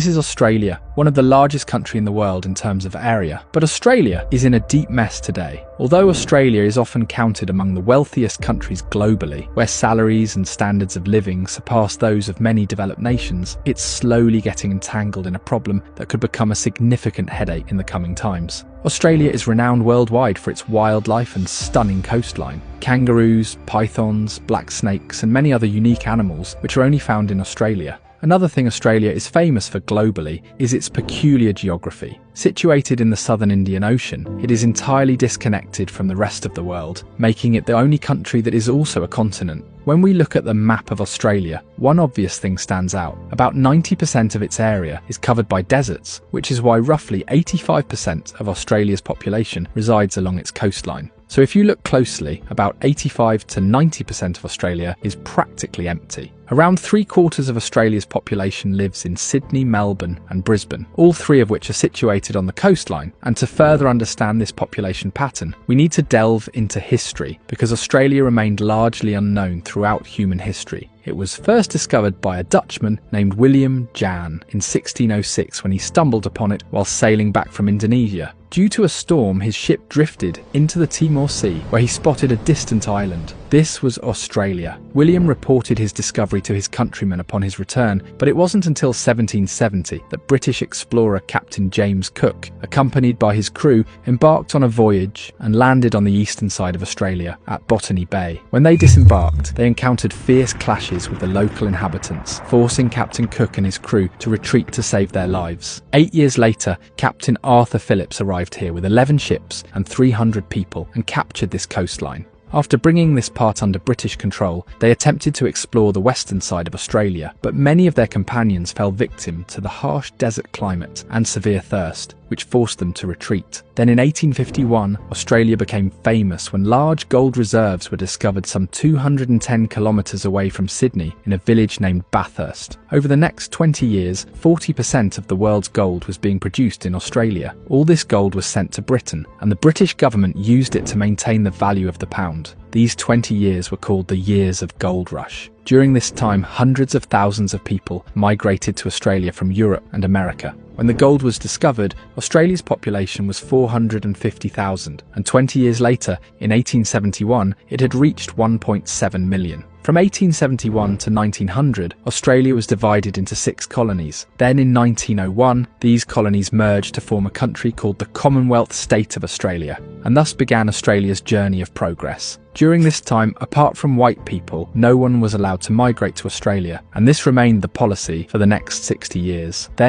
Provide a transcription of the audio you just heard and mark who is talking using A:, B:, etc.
A: This is Australia, one of the largest countries in the world in terms of area. But Australia is in a deep mess today. Although Australia is often counted among the wealthiest countries globally, where salaries and standards of living surpass those of many developed nations, it's slowly getting entangled in a problem that could become a significant headache in the coming times. Australia is renowned worldwide for its wildlife and stunning coastline. Kangaroos, pythons, black snakes, and many other unique animals which are only found in Australia. Another thing Australia is famous for globally is its peculiar geography. Situated in the southern Indian Ocean, it is entirely disconnected from the rest of the world, making it the only country that is also a continent. When we look at the map of Australia, one obvious thing stands out. About 90% of its area is covered by deserts, which is why roughly 85% of Australia's population resides along its coastline. So if you look closely, about 85 to 90% of Australia is practically empty. Around 3/4 of Australia's population lives in Sydney, Melbourne and Brisbane, all three of which are situated on the coastline. And to further understand this population pattern, we need to delve into history, because Australia remained largely unknown throughout human history. It was first discovered by a Dutchman named Willem Jaen in 1606 when he stumbled upon it while sailing back from Indonesia. Due to a storm, his ship drifted into the Timor Sea, where he spotted a distant island. This was Australia. William reported his discovery to his countrymen upon his return, but it wasn't until 1770 that British explorer Captain James Cook, accompanied by his crew, embarked on a voyage and landed on the eastern side of Australia at Botany Bay. When they disembarked, they encountered fierce clashes with the local inhabitants, forcing Captain Cook and his crew to retreat to save their lives. 8 years later, Captain Arthur Phillips arrived here with 11 ships and 300 people and captured this coastline. After bringing this part under British control, they attempted to explore the western side of Australia, but many of their companions fell victim to the harsh desert climate and severe thirst, which forced them to retreat. Then in 1851, Australia became famous when large gold reserves were discovered some 210 kilometres away from Sydney in a village named Bathurst. Over the next 20 years, 40% of the world's gold was being produced in Australia. All this gold was sent to Britain, and the British government used it to maintain the value of the pound. These 20 years were called the Years of Gold Rush. During this time, hundreds of thousands of people migrated to Australia from Europe and America. When the gold was discovered, Australia's population was 450,000, and 20 years later, in 1871, it had reached 1.7 million. From 1871 to 1900, Australia was divided into 6 colonies. Then in 1901, these colonies merged to form a country called the Commonwealth State of Australia, and thus began Australia's journey of progress. During this time, apart from white people, no one was allowed to migrate to Australia, and this remained the policy for the next 60 years. Then